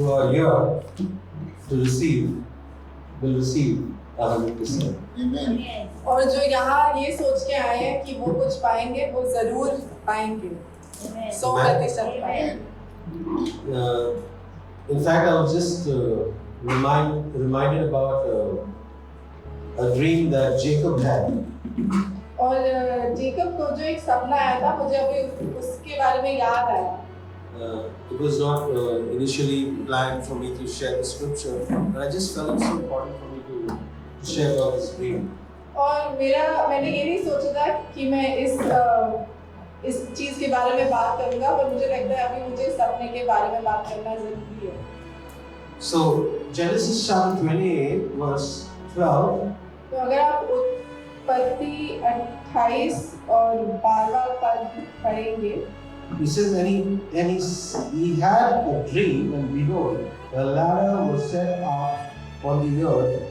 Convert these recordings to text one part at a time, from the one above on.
who are here to receive will receive 100%. Amen. और जो यहाँ ये सोच के आए हैं कि वो कुछ पाएंगे वो जरूर पाएंगे, 100% पाएंगे। In fact, I was just reminded about a dream that Jacob had. और जेकब को जो एक सपना आया था, मुझे अभी उसके बारे में याद आया। It was not initially planned for me to share the scripture, but I just felt it so important for me to share about this dream. और मैंने ये नहीं सोचा था कि मैं इस चीज के बारे में बात करूंगा, पर मुझे लगता है अभी मुझे सपने के बारे में बात करना जरूरी है। So Genesis chapter 28 verse 12. तो अगर आप उत्पत्ति 28 और 12वां पद पढ़ेंगे, He says, and he had a dream, and behold, a ladder was set up on the earth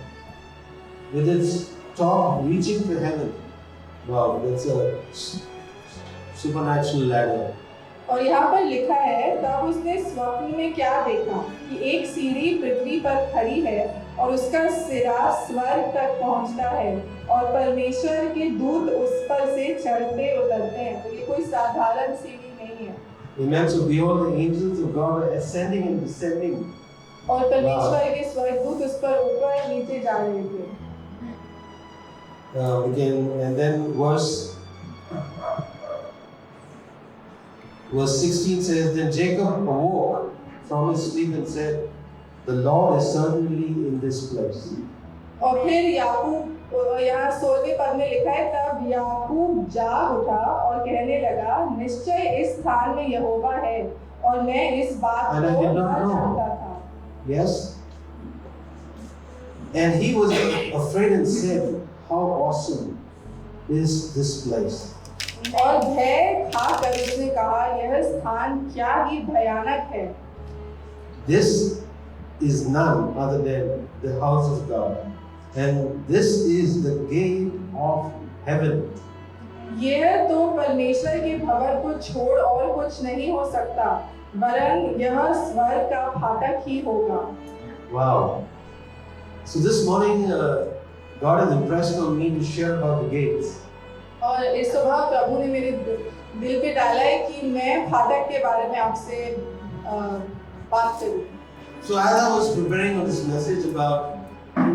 with its top reaching to heaven. Wow, that's a supernatural ladder. और यहाँ पर लिखा है, तब उसने स्वप्न में क्या देखा कि एक सीढ़ी पृथ्वी पर खड़ी है और उसका सिरा स्वर्ग तक पहुँचता है और परमेश्वर के दूत उस पर से चढ़ते उतरते हैं। तो ये कोई साधारण सीढ़ी नहीं है। Amen. So behold, the angels of God are ascending and descending. और परमेश्वर के स्वर्गदूत उस पर ऊपर नीचे जा रहे थे। And then verse 16 says, then Jacob awoke from his sleep and said, the Lord is certainly in this place. और फिर याकूब, यहाँ 16वें पद में लिखा है, तब याकूब जाग उठा और कहने लगा, निश्चय इस स्थान में यहोवा है और मैं इस बात को न जानता था। Yes. And he was afraid and said, how awesome is this place. और भय खाकर उसने कहा, यह स्थान क्या ही भयानक है। This is none other than the house of God, and this is the gate of heaven. यह तो परमेश्वर के भवन को छोड़ और कुछ नहीं हो सकता, वरन यह स्वर्ग का फाटक ही होगा। Wow. So this morning, God has impressed on me to share about the gates. और इस सुबह प्रभु ने मेरे दिल पे डाला है कि मैं फाटक के बारे में आपसे बात करूं। So as I was preparing on this message about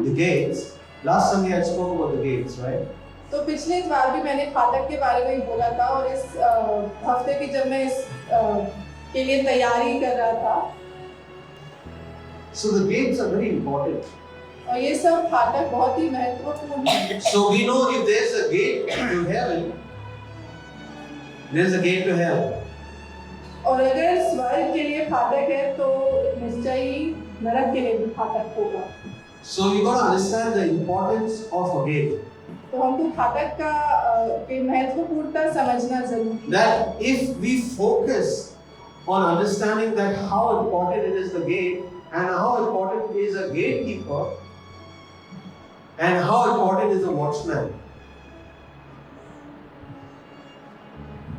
the gates, last Sunday I spoke about the gates, right? तो पिछले बार भी मैंने फाटक के बारे में बोला था और इस हफ्ते भी जब मैं इस के लिए तैयारी कर रहा था। So the gates are very important. और ये सब फाटक बहुत ही महत्वपूर्ण है। So we know if there's a gate to heaven, there's a gate to hell. और अगर स्वर्ग के लिए फाटक है तो निश्चय ही नरक के लिए भी फाटक होगा। So you got to understand the importance of a gate. तो हमको फाटक का के महत्वपूर्णता समझना जरूरी है। That if we focus on understanding that how important it is the gate and how important is a gatekeeper and how important is a watchman.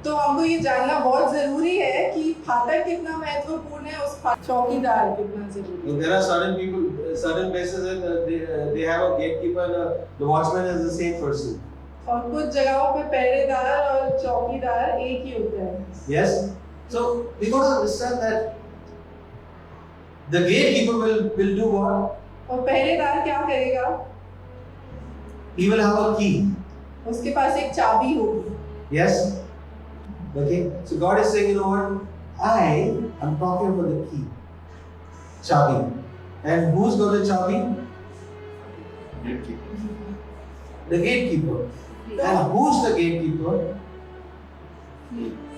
तो हमको ये जानना बहुत जरूरी है कि फाटक कितना महत्वपूर्ण है, उस चौकीदार कितना जरूरी है। There are certain people, certain places that they have a gatekeeper and the watchman is the same person. और कुछ जगहों पे पहरेदार और चौकीदार एक ही होता है। Yes. So we got to understand that the gatekeeper will do what? और पहरेदार क्या करेगा? He will have a key. उसके पास एक चाबी होगी। Yes. Okay. So God is saying, you know what? I am talking about the key, chabi. And who's got the chabi? The gatekeeper. And who's the gatekeeper?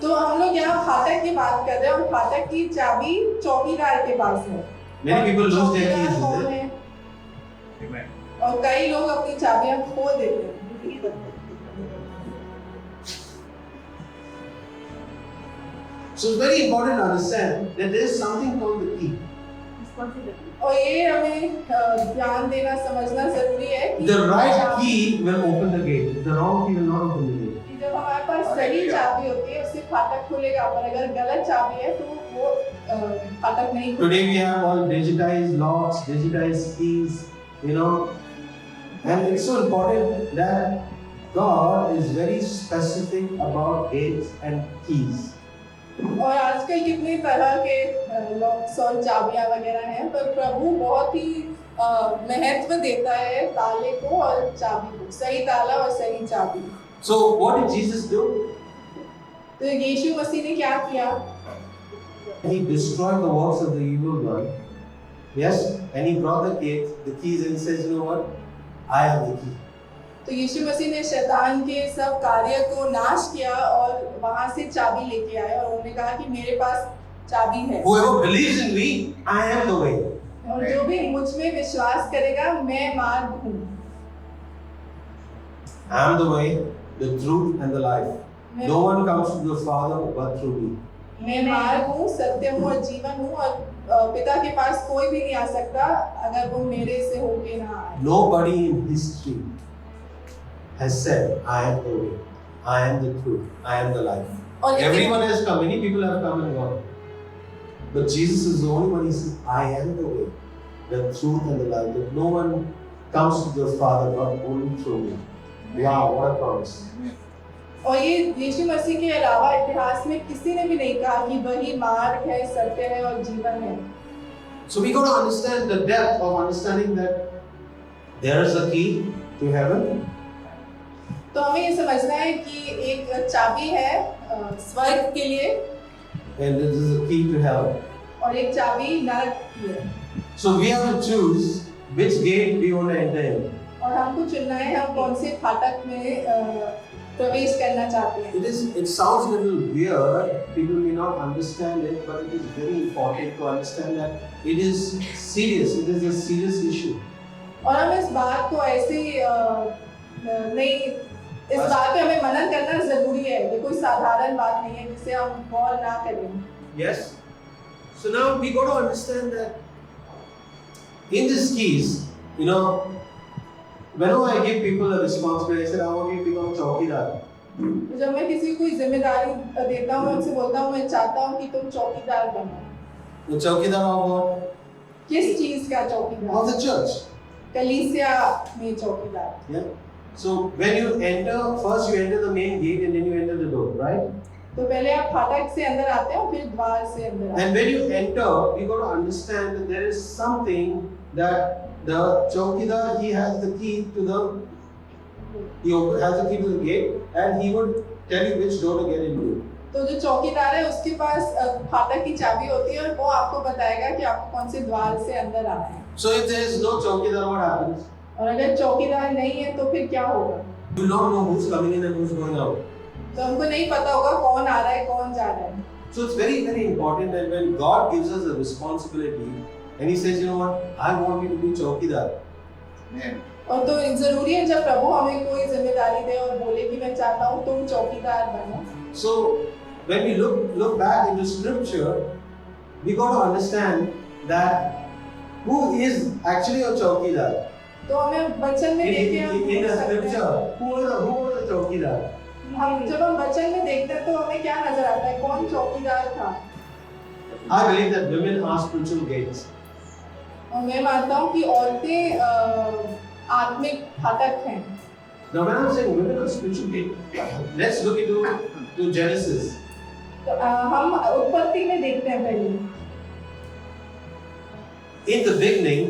तो हम लोग यहाँ फाटक की बात कर रहे हैं और फाटक की चाबी चौकीदार के पास है। Many people lose their keys, चौकीदार कौन is है? it? Amen. और कई लोग अपनी चाबियां खो देते हैं। So it's very important to understand that there is something called the key. और ये हमें ध्यान देना समझना जरूरी है कि The right key will open the gate. The wrong key will not open the gate. जब हमारे पास सही चाबी होती है उससे फाटक खुलेगा, पर अगर गलत चाबी है तो वो फाटक नहीं खुलता। Today we have all digitized locks, digitized keys, you know, and it's so important that God is very specific about gates and keys. और आजकल कितने तरह के लॉक्स और चाबियां वगैरह हैं, पर प्रभु बहुत ही महत्व देता है ताले को और चाबी को, सही ताला और सही चाबी। So what did Jesus do? तो यीशु मसीह ने क्या किया? He destroyed the works of the evil one. Yes, and he brought the gate, the keys, and he says, you know what? I have the key. तो यीशु मसीह ने शैतान के सब कार्य को नाश किया और वहां से चाबी लेके आए, और उन्होंने कहा कि मेरे पास चाबी है। Whoever believes in me, I am the way. और जो भी मुझ में विश्वास करेगा, मैं मार्ग हूँ। I am the way, the truth, and the life. No one comes to the Father but through me. मैं मार्ग हूँ, सत्य हूँ और जीवन हूँ, और पिता के पास कोई भी नहीं आ सकता अगर वो मेरे से होके ना आए। Nobody in history has said, I am the way, I am the truth, I am the life. Everyone has come, many people have come and gone. But Jesus is the only one. He says, I am the way, the truth, and the life. That no one comes to the Father but only through me. Wow, what a promise. और ये यीशु मसीह के अलावा इतिहास में किसी ने भी नहीं कहा कि वही मार्ग है, सत्य है और जीवन है। So we got to understand the depth of understanding that there is a key to heaven. तो हमें ये समझना है कि एक चाबी है स्वर्ग के लिए, And this is a key to hell. और एक चाबी नरक की है। So we have to choose which gate we want to enter in. और हमको चुनना है हम कौन से फाटक में प्रवेश करना चाहते हैं। It sounds a little weird. People may not understand it, but it is very important to understand that it is serious. It is a serious issue. और हम इस बात को ऐसे नहीं, इस बात पे हमें मनन करना जरूरी है। ये कोई साधारण बात नहीं है जिसे हम गौर ना करें। Yes. So now we got to understand that in these keys, you know, whenever I give people a responsibility, I said, I want you to become चौकीदार. जब मैं किसी को कोई जिम्मेदारी देता हूँ, मैं उनसे बोलता हूँ, मैं चाहता हूँ कि तुम चौकीदार बनो। तो चौकीदार होगा किस चीज का चौकीदार? of the church. कलीसिया में चौकीदार। Yeah. So when you enter, first you enter the main gate and then you enter the door, right? तो पहले आप फाटक से अंदर आते हैं और फिर द्वार से अंदर आते हैं। And when you enter, you got to understand that there is something that the chowkidar, he has the key to the gate, and he would tell you which door to get into. तो जो चौकीदार है उसके पास फाटक की चाबी होती है और वो आपको बताएगा कि आपको कौन से द्वार से अंदर आना है। So if there is no chowkidar, what happens? और अगर चौकीदार नहीं है तो फिर क्या होगा? You will not know who's coming in and who's going out. तो हमको नहीं पता होगा कौन आ रहा है कौन जा रहा है। So it's very, very important that when God gives us a responsibility and He says, you know what, I want you to be chowkidar. और तो जरूरी है जब प्रभु हमें कोई जिम्मेदारी दे और बोले कि मैं चाहता हूँ तुम चौकीदार बनो। So when we look back into Scripture, we got to understand that who is actually a chowkidar. तो हमें वचन में देखे in the Scripture, who was the chowkidar? हम जब हम वचन में देखते हैं तो हमें क्या नजर आता है, कौन चौकीदार था? I believe that women are spiritual gates. और मैं मानता हूँ कि औरतें आत्मिक फाटक हैं। Now when I'm saying women are spiritual gates, let's look into Genesis. तो हम उत्पत्ति में देखते हैं पहले। In the beginning,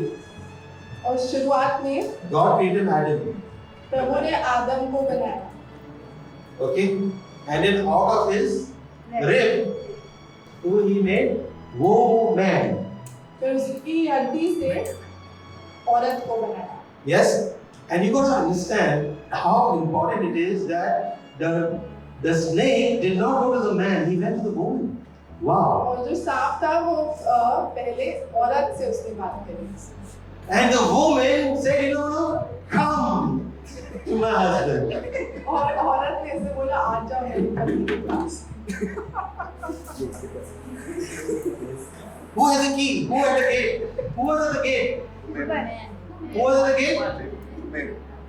और शुरुआत में God created Adam. प्रभु ने आदम को बनाया। Okay, and then out of his rib, who he made woman. फिर उसकी हड्डी से औरत को बनाया। Yes, and you got to understand how important it is that the snake did not go to the man; he went to the woman. Wow. और जो सांप था वो पहले औरत से उसने बात करी। And the woman said, you know, come to my husband. और औरत ने ऐसे बोला आ जाओ मेरे पति के पास। Who has the key? Who had the gate? Who was at the gate? Who was at the gate?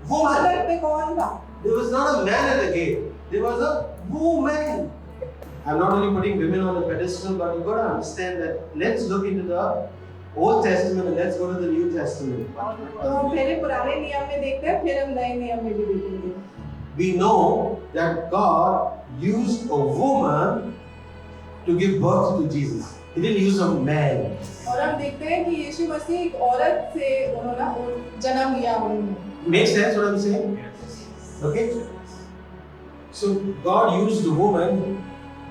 Woman. फाटक पे कौन था? There was not a man at the gate. There was a woman. I'm not only putting women on a pedestal, but you've got to understand that let's look into the Old Testament and let's go to the New Testament. तो हम पहले पुराने नियम में देखते हैं, फिर हम नए नियम में भी देखेंगे। We know that God used a woman to give birth to Jesus. He didn't use a man. और हम देखते हैं कि यीशु मसीह एक औरत से उन्होंने जन्म लिया उन्होंने। Makes sense what I'm saying? Okay? So God used a woman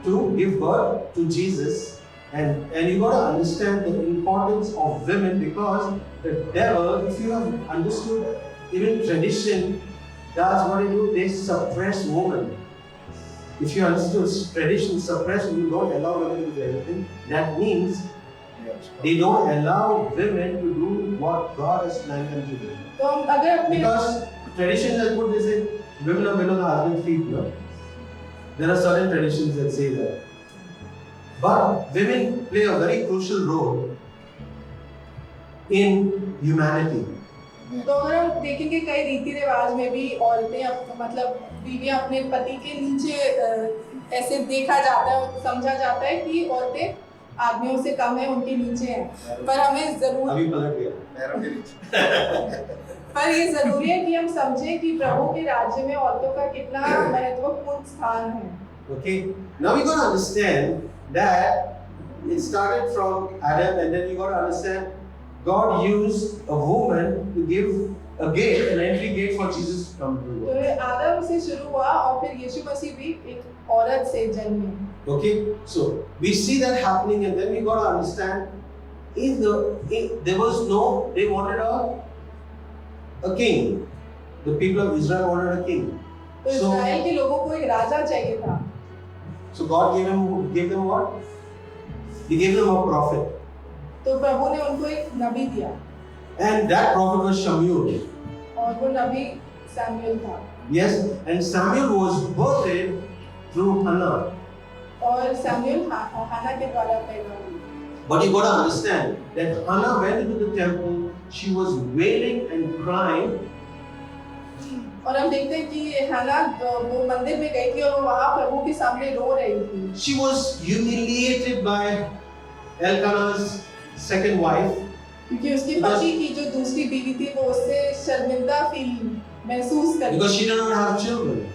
to give birth to Jesus, and you got to understand the importance of women, because the devil, if you have understood, even tradition does what they do, they suppress women. If you understood tradition suppress, you don't allow women to do anything. That means they don't allow women to do what God has planned them to do. तो हम अगर अपने Because tradition has put, they say women are below the husband's feet, no? There are certain traditions that say that. But women play a very crucial role in humanity. तो अगर हम देखेंगे कई रीति रिवाज में भी औरतें मतलब बीवियां अपने पति के नीचे ऐसे देखा जाता है और समझा जाता है कि औरतें आदमियों से कम है, उनके नीचे हैं। पर हमें जरूर अभी पलट गया पैरों के नीचे। पर ये जरूरी है कि हम समझें कि प्रभु के राज्य में औरतों का कितना महत्वपूर्ण स्थान है। Okay, now we got to understand that it started from Adam, and then you got to understand God used a woman to give a gate, an entry gate for Jesus to come to the तो world. ये आदम से शुरू हुआ और फिर यीशु मसीह भी एक औरत से जन्मे। Okay, so we see that happening, and then we got to understand if there was no, they wanted a king. The people of Israel wanted a king. तो इस्राएल के लोगों को एक राजा चाहिए था। So God gave them what? He gave them a prophet. तो प्रभु ने उनको एक नबी दिया And that prophet was Samuel. और वो नबी सैमुएल था। Yes, and Samuel was birthed through Hannah. और सैमुएल हाना के द्वारा पैदा हुई। But you got to understand that Hannah went into the temple, she was wailing and crying. और हम देखते हैं कि हाना वो मंदिर में गई थी और वो वहाँ प्रभु के सामने रो रही थी। She was humiliated by Elkanah's second wife. क्योंकि उसके पति की जो दूसरी बीवी थी वो उससे शर्मिंदा महसूस कर Because she did not have children.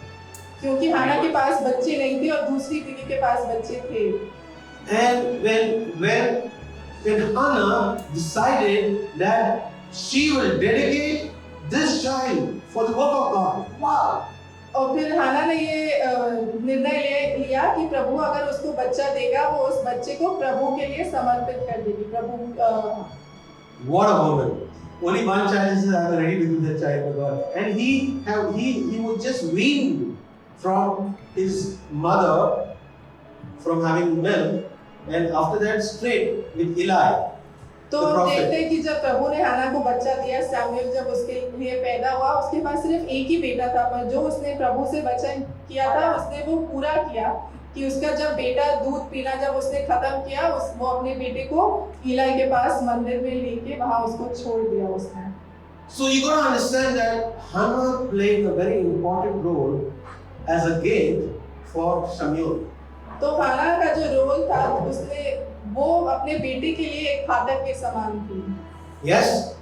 क्योंकि हाना के पास बच्चे नहीं थे और दूसरी बीवी के पास बच्चे थे। And when Hannah decided that she will dedicate this child for the work of God. Wow! और फिर हाना ने ये निर्णय लिया कि प्रभु अगर उसको बच्चा देगा वो उस बच्चे को प्रभु के लिए समर्पित कर देगी। प्रभु What a woman! Only one child is ready to give that child to God, and he was just weaned from his mother from having milk, and after that straight with Eli. तो देखते हैं कि जब प्रभु ने हाना को बच्चा दिया, Samuel जब उसके लिए पैदा हुआ, उसके पास सिर्फ एक ही बेटा था, पर जो उसने प्रभु से वचन किया था उसने वो पूरा किया कि उसका जब बेटा दूध पीना जब उसने खत्म किया, वो अपने बेटे को इलाई के पास मंदिर में लेके वहां उसको छोड़ दिया उसने। So you got to understand that Hannah played a very important role as a gate for Samuel. तो हाना का जो रोल था उसने वो अपने बेटे के लिए एक फाटक के समान थी। Yes,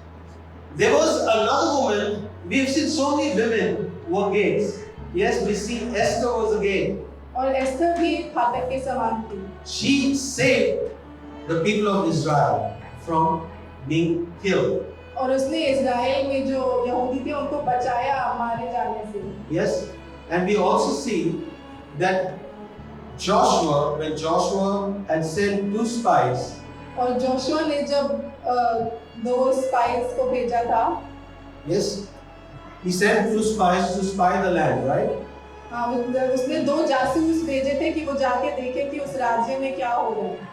there was another woman. We've seen so many women who were gates. Yes, we see Esther was a gate. और एस्थर भी एक फाटक के समान थी। She saved the people of Israel from being killed. और उसने इज़राइल में जो यहूदी थे उनको बचाया मारे जाने से। Yes, and we also see that Joshua, when Joshua had sent 2 spies, और जोशुआ ने जब 2 स्पाइस को भेजा था, yes, he sent 2 spies to spy the land, right? हाँ, उसने 2 जासूस भेजे थे कि वो जाके देखें कि उस राज्य में क्या हो रहा है।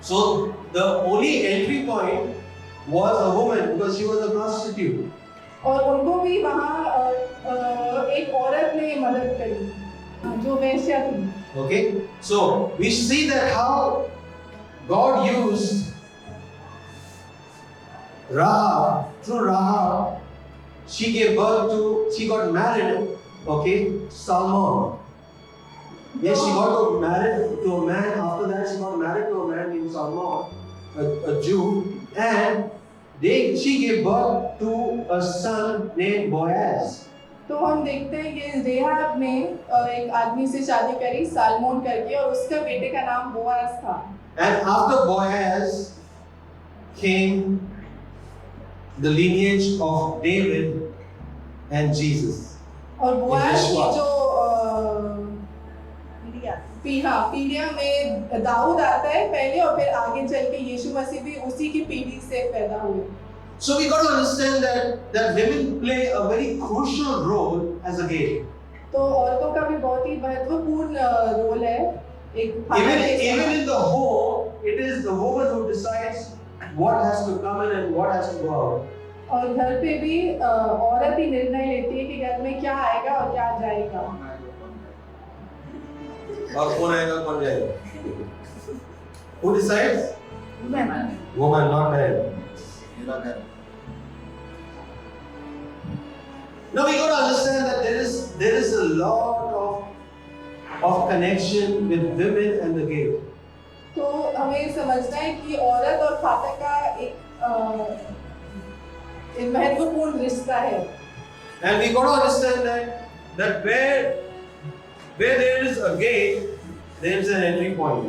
So the only entry point was a woman because she was a prostitute. और उनको भी वहाँ एक औरत ने मदद करी जो वेश्या थी। Okay, so we see that how God used Rahab. Through Rahab, she got married. Okay, Salmon. Yes, she got married to a man. After that, she got married to a man named Salmon, a Jew, and she gave birth to a son named Boaz. तो हम देखते हैं कि rehab ने एक आदमी से शादी करी सालमोन करके और उसका बेटे का नाम बोआज था। And after Boaz came the lineage of David and Jesus. और बोआज की Yeshua. जो पीढ़िया में दाऊद आता है पहले और फिर आगे चल के यीशु मसीह भी उसी की पीढ़ी से पैदा हुए। So we got to understand that women play a very crucial role as a gate. तो औरतों का भी बहुत ही महत्वपूर्ण रोल है एक Even in the home, it is the woman who decides what has to come in and what has to go out. और घर पे भी औरत ही निर्णय लेती है कि घर में क्या आएगा और क्या जाएगा। और कौन आएगा कौन जाएगा? Who decides? Woman, not man. Now we got to understand that there is a lot of connection with women and the gate. तो हमें समझना है कि औरत और फाटक का एक महत्वपूर्ण रिश्ता है। And we got to understand that where there is a gate, there is an entry point.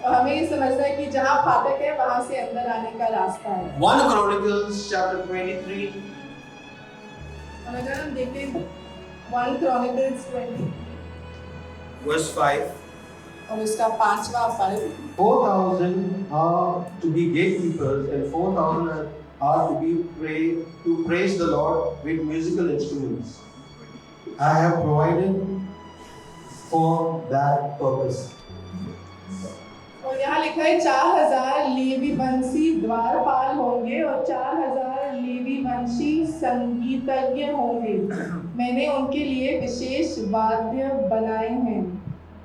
और हमें ये समझना है कि जहाँ फाटक है वहाँ से अंदर आने का रास्ता है। 1 Chronicles chapter 23. और अगर हम देखें 1 Chronicles 20 verse 5. और उसका 5वां पद 4,000 are to be gatekeepers and 4,000 are to praise the Lord with musical instruments. I have provided for that purpose. और यहाँ लिखा है 4,000 लेवी वंशी द्वारपाल होंगे और 4,000 लेवी वंशी संगीतज्ञ होंगे। मैंने उनके लिए विशेष वाद्य बनाए हैं।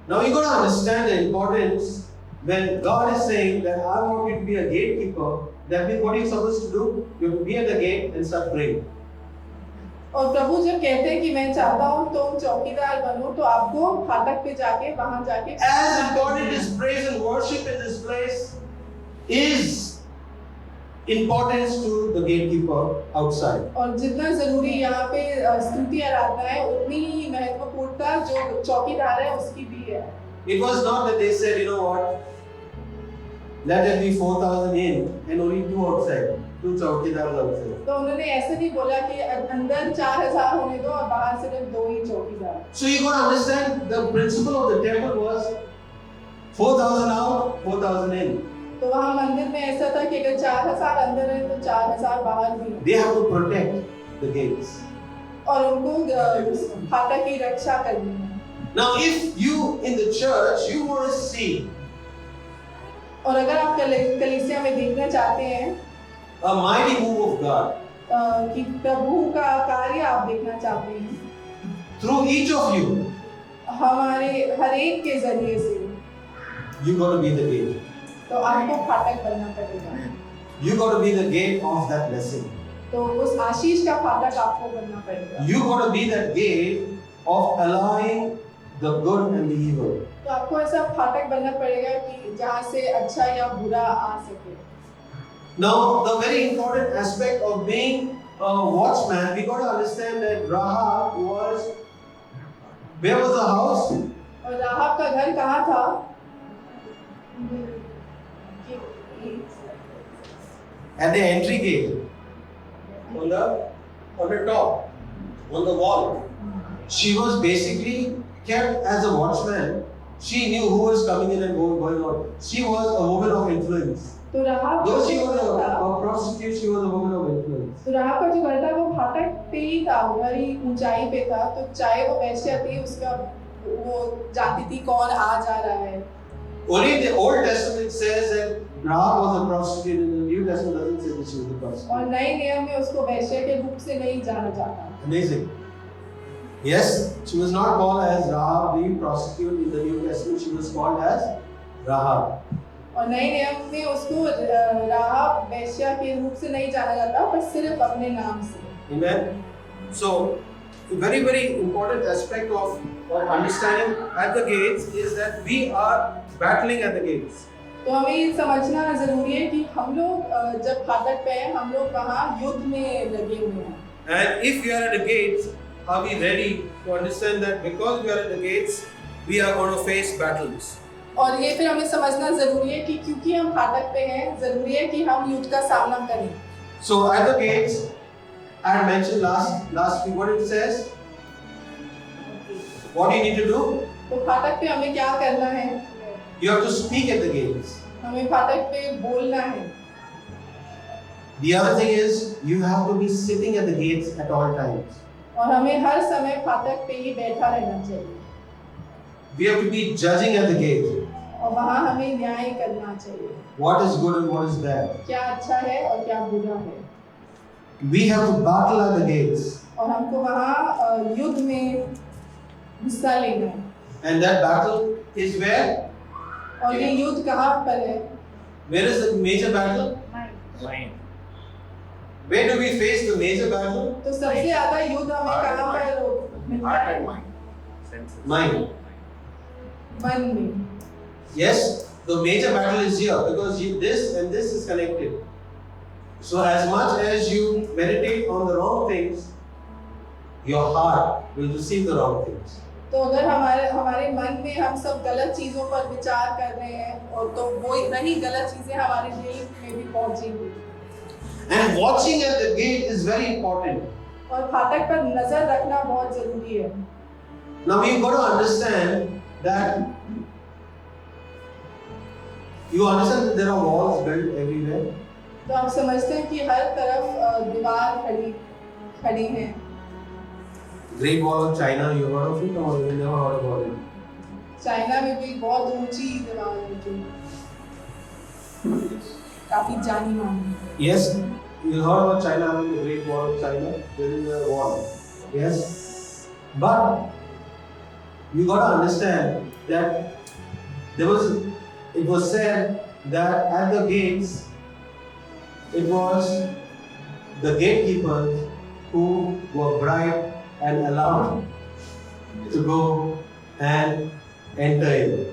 Now you got to understand the importance when God is saying that I want you to be a gatekeeper. That means what are you supposed to do? You have to be at the gate and start praying. और प्रभु जब कहते हैं कि मैं चाहता हूँ तुम चौकीदार बनो तो आपको फाटक पे जाके वहाँ जाके As important as praise and worship in this place is importance to the gatekeeper outside. और जितना जरूरी यहाँ पे स्तुति आराधना है उतनी ही महत्वपूर्णता जो चौकीदार है उसकी भी है। It was not that they said, you know what, let there be 4,000 in and only 2 outside, 2 चौकीदार outside. तो उन्होंने ऐसे नहीं बोला कि अंदर 4,000 होने दो और बाहर सिर्फ 2 ही चौकीदार। So you got to understand the principle of the temple was 4,000 out, 4,000 in. तो वहाँ मंदिर में ऐसा था कि अगर 4,000 अंदर है तो 4,000 बाहर भी। They have to protect the gates. और उनको फाटक की रक्षा करनी है। Now if you in the church you want to see और अगर आप कलीसिया में देखना चाहते हैं a mighty move of God कि प्रभु का कार्य आप देखना चाहते हैं through each of you, हमारे हर एक के जरिए से you got to be the gate. तो आपको फाटक बनना पड़ेगा। You got to be the gate of that blessing. तो उस आशीष का फाटक आपको बनना पड़ेगा। You got to be that gate of allowing the good and the evil. तो आपको ऐसा फाटक बनना पड़ेगा कि जहाँ से अच्छा या बुरा आ सके। Now, the very important aspect of being a watchman, we got to understand that Rahab was, where was the house? और राहाब का घर कहाँ था? At the entry gate. On the top, on the wall. She was basically kept as a watchman. She knew who was coming in and going out. She was a woman of influence. तो राहाब Though she was a prostitute, she was a woman of influence. तो राहाब का जो घर था वो फाटक पे ही था, बड़ी ऊंचाई पे था। तो चाहे वो वैश्या थी, उसका वो जानती थी कौन आ जा रहा है। Only the Old Testament says that Rahab was a prostitute, and the New Testament doesn't say that she was a prostitute. और नए नियम में उसको वैश्या के रूप से नहीं जाना जाता। Amazing. Yes, she was not called as Rahab the prostitute in the New Testament. She was called as Rahab. और नए नियम में उसको राहाब वैश्या के रूप से नहीं जाना जाता, पर सिर्फ अपने नाम से। Amen. So very very important aspect of understanding at the gates is that we are battling at the gates. तो हमें ये समझना जरूरी है कि हम लोग जब फाटक पे हैं हम लोग वहाँ युद्ध में लगे हुए हैं. And if we are at the gates, are we ready to understand that because we are at the gates, we are going to face battles? और ये फिर हमें समझना जरूरी है कि क्योंकि हम फाटक पे हैं जरूरी है कि हम युद्ध का सामना करें. So at the gates, I had mentioned last week what it says. What do you need to do? तो फाटक पे हमें क्या करना है? You have to speak at the gates. हमें फाटक पे बोलना है. The other thing is you have to be sitting at the gates at all times. और हमें हर समय फाटक पे ही बैठा रहना चाहिए. We have to be judging at the gate. और वहाँ हमें न्याय करना चाहिए. What is good and what is bad. क्या अच्छा है और क्या बुरा है. We have to battle at the gates. और हमको वहाँ युद्ध में हिस्सा लेना है. And that battle is where? और ये युद्ध कहाँ पर है? Where is the major battle? Mind. Where do we face the major battle? तो सबसे ज़्यादा युद्ध हमें कहाँ पर मिलता Heart है? and mind. Senses. Mind. मन में. Yes, the major battle is here because this and this is connected. So as much as you meditate on the wrong things, your heart will receive the wrong things. तो अगर हमारे मन में हम सब गलत चीज़ों पर विचार कर रहे हैं और तो वही गलत चीज़ें हमारे दिल में भी पहुँचेंगी. And watching at the gate is very important. और फाटक पर नजर रखना बहुत जरूरी है. Now you've got to understand that there are walls built everywhere. तो आप समझते हैं कि हर तरफ दीवार खड़ी हैं. Great Wall of China, you heard of it or you never heard about it? China में भी बहुत ऊंची दीवार है जो काफी जानी मानी है. Yes, you heard about China having the Great Wall of China. There is a wall. Yes, but you got to understand that it was said that at the gates it was the gatekeepers who were bribed and allowed to go and enter in.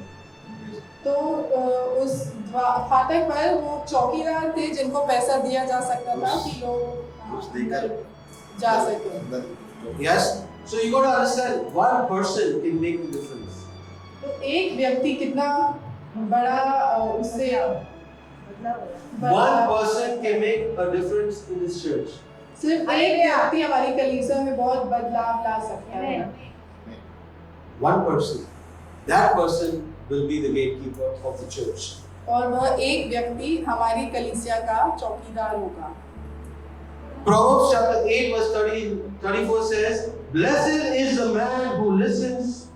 तो उस फाटक पर वो चौकीदार थे जिनको पैसा दिया जा सकता था कि लोग जा सके. Yes, so you got to understand one person can make the difference. तो एक व्यक्ति कितना बड़ा उससे One person can make a difference in this church. सिर्फ एक व्यक्ति हमारी कलीसिया में बहुत बदलाव ला सकता है. One person. That person will be the gatekeeper of the church. और वह एक व्यक्ति हमारी कलीसिया का चौकीदार होगा. Proverbs chapter 8 verse 34 says, "Blessed is the man who listens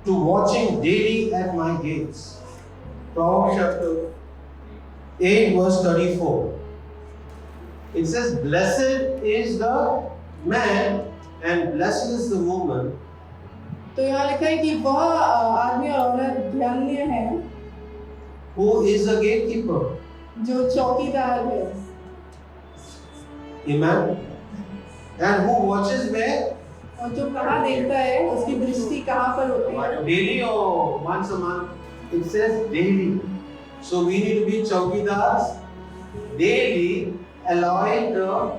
to watching daily at my gates." Proverbs chapter 8 verse 34. It says, "Blessed is the man and blessed is the woman." तो यहाँ लिखा है कि वह आदमी और औरत धन्य है Who is the gatekeeper? जो चौकीदार है. Amen. And who watches where? और जो कहाँ देखता है उसकी दृष्टि कहाँ पर होती है. Daily or once a month? It says daily. So we need to be chowkidars daily, allowing the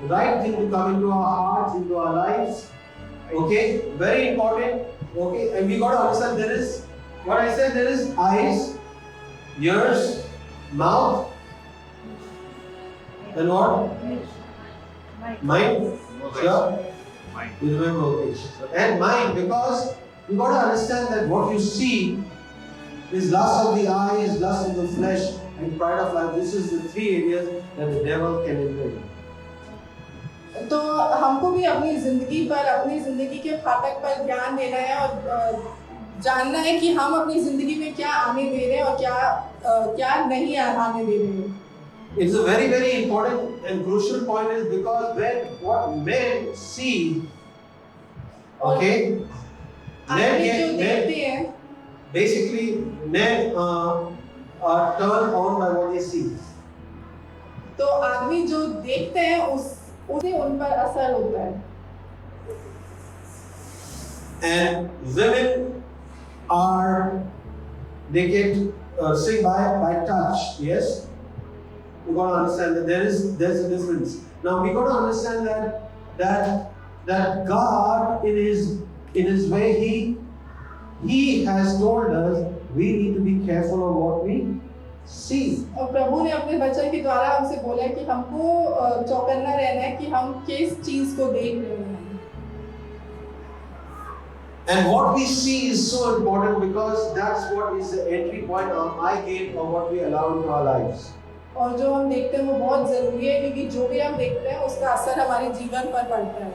right thing to come into our hearts, into our lives. Okay, very important. Okay, and we got to understand there is what I said. There is eyes, ears, mouth, and what? Mind. Sure. Mind. You remember, okay. And mind, because you got to understand that what you see is lust of the eyes, lust of the flesh, and pride of life. This is the three areas that the devil can enter. तो हमको भी अपनी जिंदगी के फाटक पर ध्यान देना है और जानना है कि हम अपनी जिंदगी में क्या आने दे रहे हैं और क्या नहीं आने दे रहे हैं. It's a very, very important and crucial point is because when what men see, okay, men basically men are turned on by what they see. तो आदमी जो देखते हैं उससे उन पर असर होता है. And women are, they get sick by touch, yes? We got to understand that there's a difference. Now we got to understand that God in his way he has told us we need to be careful of what we see. और प्रभु ने अपने वचन के द्वारा हमसे बोला है कि हमको चौकन्ना रहना है कि हम किस चीज को देख रहे हैं. And what we see is so important because that's what is the entry point or eye gate of what we allow into our lives. और जो हम देखते हैं वो बहुत जरूरी है क्योंकि जो भी हम देखते हैं उसका असर हमारे जीवन पर पड़ता है.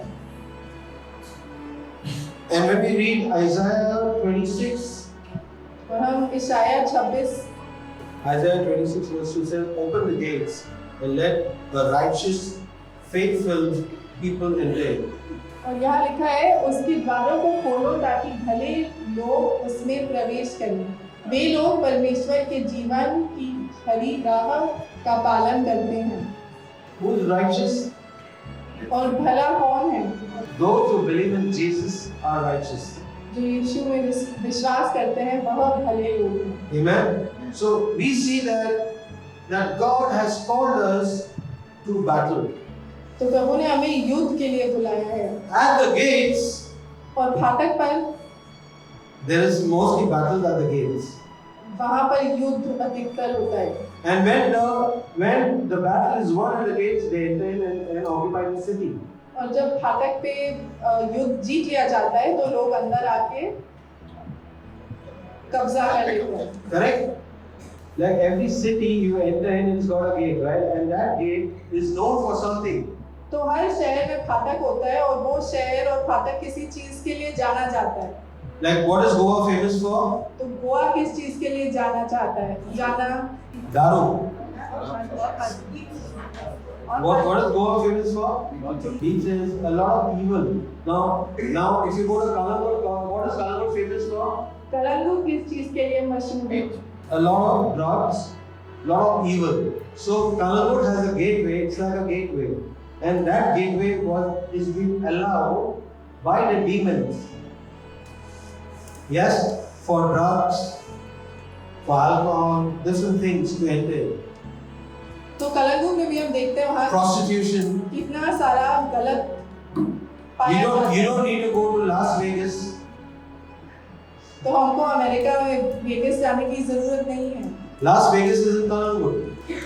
And when we read Isaiah 26, और हम इशाया 26 verse 2 says, "Open the gates and let the righteous, faithful people enter." और यहाँ लिखा है उसके द्वारों को खोलो ताकि भले लोग उसमें प्रवेश करें. वे लोग परमेश्वर के जीवन की खरी राह का पालन करते हैं. Who is righteous? और भला कौन है? Those who believe in Jesus are righteous. जो यीशु में विश्वास करते हैं वह भले लोग हैं. Amen. So we see that God has called us to battle. तो प्रभु ने हमें युद्ध के लिए बुलाया है. At the gates, और फाटक पर there is mostly battles at the gates. वहाँ पर युद्ध अधिकतर होता है. And when the battle is won at the gates, they enter in and occupy the city. और जब फाटक पे युद्ध जीत लिया जाता है तो लोग अंदर आके कब्जा कर लेते हैं. Correct? Like every city you enter in, it's got a gate, right? And that gate is known for something. तो हर शहर में फाटक होता है और वो शहर और फाटक किसी चीज के लिए जाना जाता है. Like what is Goa famous for? तो गोवा किस चीज के लिए जाना चाहता है? Daru. What is Goa famous for? Beaches, a lot of evil. Now if you go to Kalangut, what is Kalangut famous for? Calangute किस चीज के लिए मशहूर है? A lot of drugs, lot of evil. So Kalangut has a gateway. It's like a gateway, and that gateway is being allowed by the demons. Yes, for drugs, for alcohol, different things to enter. तो कलंगुट में भी हम देखते हैं वहाँ Prostitution. कितना सारा गलत पाया जाता है. You don't need to go to Las Vegas. तो हमको अमेरिका में वेगस जाने की जरूरत नहीं है. Las Vegas is in Kalangut.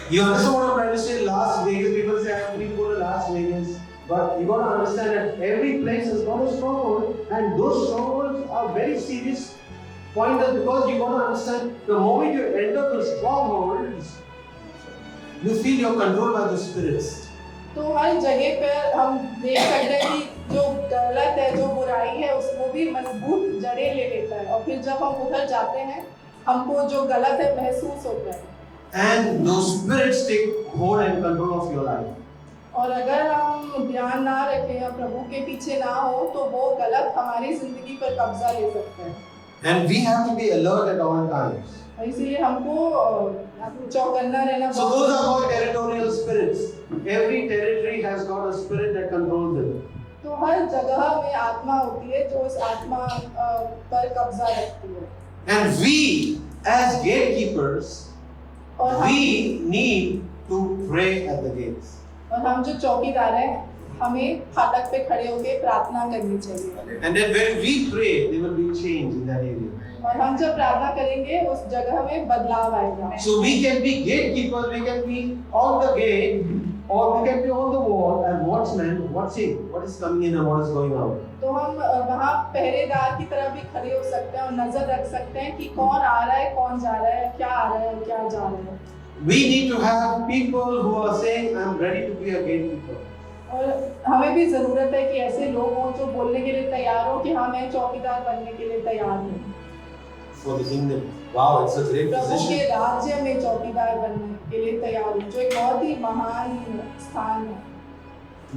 You understand what I'm trying to say? Las Vegas, people say, I need to go to Las Vegas. But you got to understand that every place has got a stronghold, and those strongholds are very serious pointers because you got to understand the moment you enter the strongholds, you feel you're controlled by the spirits. तो हर जगह पर हम देख सकते हैं कि जो गलत है, जो बुराई है, उसको भी मजबूत जड़ें ले लेता है और फिर जब हम उधर जाते हैं हमको जो गलत है महसूस होता है. And those spirits take hold and control of your life. और अगर हम ध्यान ना रखें या प्रभु के पीछे ना हो तो वो गलत हमारी जिंदगी पर कब्जा ले सकता है. And we have to be alert at all times. और इसीलिए हमको चौकन्ना रहना. So those are called territorial spirits. Every territory has got a spirit that controls it. तो हर जगह में आत्मा होती है जो उस आत्मा पर कब्जा रखती है. And we as gatekeepers, we need to pray at the gates. और हम जो चौकीदार हैं हमें फाटक पे खड़े होकर प्रार्थना करनी चाहिए. And then when we pray, there will be change in that area. और हम जब प्रार्थना करेंगे उस जगह में बदलाव आएगा. So we can be gatekeepers, we can be on the gate, or we can be on the wall and watchmen watching what is coming in and what is going out. तो हम वहाँ पहरेदार की तरह भी खड़े हो सकते हैं और नजर रख सकते हैं कि कौन आ रहा है, कौन जा रहा है, क्या आ रहा है, क्या जा रहा है. We need to have people who are saying, "I'm ready to be a gatekeeper." और हमें भी जरूरत है कि ऐसे लोग हों जो बोलने के लिए तैयार हो कि हाँ मैं चौकीदार बनने के लिए तैयार हूँ. For the kingdom. Wow, it's a great प्रभु के position. राज्य में चौकीदार बनने के लिए तैयार हूँ, जो एक बहुत ही महान स्थान है.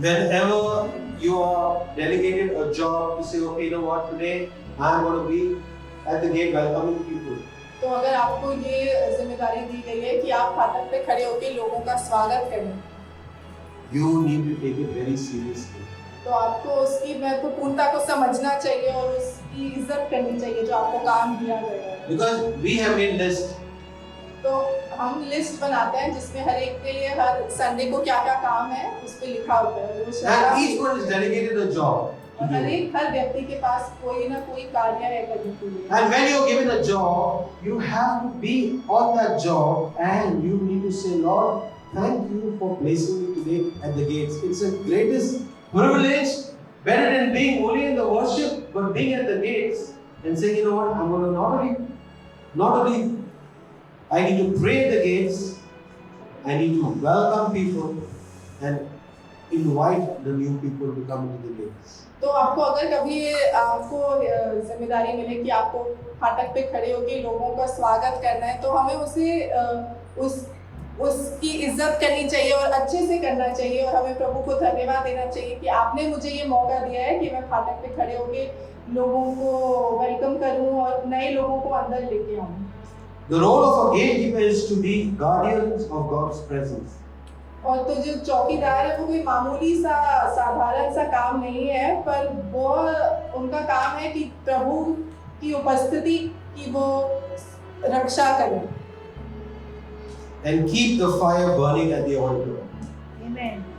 Whenever you are delegated a job to say, okay, you know what, today I'm going to be at the gate welcoming people. तो अगर आपको ये जिम्मेदारी दी गई है कि आप फाटक पे खड़े होकर लोगों का स्वागत करें, You need to take it very seriously. तो आपको उसकी महत्वपूर्णता को समझना चाहिए और उसकी इज्जत करनी चाहिए जो आपको काम दिया गया है। Because we have made list. तो हम लिस्ट बनाते हैं जिसमें हर एक के लिए हर संडे को क्या क्या काम है उस पे लिखा होता है। वो And शनिवार each one is delegated a job. to और do. हर व्यक्ति के पास कोई ना कोई कार्य है करने के लिए। And when you're given a job, you have to be on that job and you need to say, Lord, thank you for placing me today at the gates. It's the greatest privilege, better than being only in the worship, but being at the gates and saying, you know what, I'm going to not only I need to pray at the gates, I need to welcome people and invite the new people to come into the gates. तो आपको अगर कभी आपको जिम्मेदारी मिले कि आपको फाटक पे खड़े होकर लोगों का स्वागत करना है तो हमें उसे उसकी इज्जत करनी चाहिए और अच्छे से करना चाहिए और हमें प्रभु को धन्यवाद देना चाहिए कि आपने मुझे ये मौका दिया है कि मैं फाटक पे खड़े होकर लोगों को वेलकम करूं और नए लोगों को अंदर लेके आऊं। The role of a gatekeeper is to be guardians of God's presence. और तो जो चौकीदार है वो कोई मामूली सा साधारण सा काम नहीं है पर वो उनका काम है कि प्रभु की उपस्थिति की वो रक्षा करें And keep the fire burning at the altar.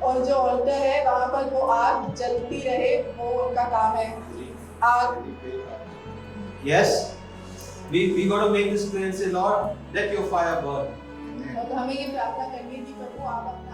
और जो ऑल्टर है वहाँ पर वो आग जलती रहे वो उनका काम है। आग Yes? We got to make this prayer and say, Lord, let your fire burn. और तो हमें ये प्रार्थना करनी है कि प्रभु आप अपना